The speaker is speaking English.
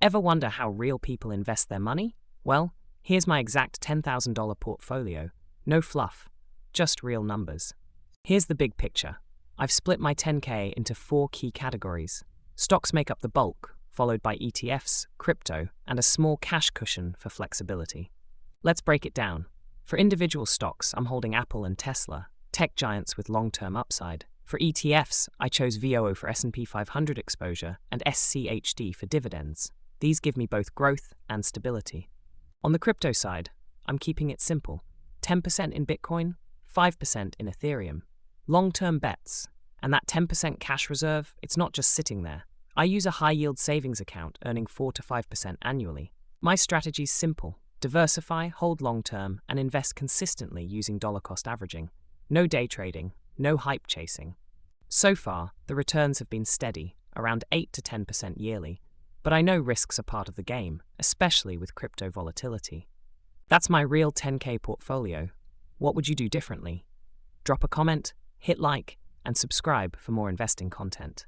Ever wonder how real people invest their money? Well, here's my exact $10,000 portfolio. No fluff, just real numbers. Here's the big picture. I've split my 10K into 4 key categories. Stocks make up the bulk, followed by ETFs, crypto, and a small cash cushion for flexibility. Let's break it down. For individual stocks, I'm holding Apple and Tesla, tech giants with long-term upside. For ETFs, I chose VOO for S&P 500 exposure and SCHD for dividends. These give me both growth and stability. On the crypto side, I'm keeping it simple. 10% in Bitcoin, 5% in Ethereum. Long-term bets. And that 10% cash reserve, it's not just sitting there. I use a high-yield savings account earning 4 to 5% annually. My strategy's simple. Diversify, hold long-term, and invest consistently using dollar-cost averaging. No day trading, no hype chasing. So far, the returns have been steady, around 8 to 10% yearly. But I know risks are part of the game, especially with crypto volatility. That's my real 10K portfolio. What would you do differently? Drop a comment, hit like, and subscribe for more investing content.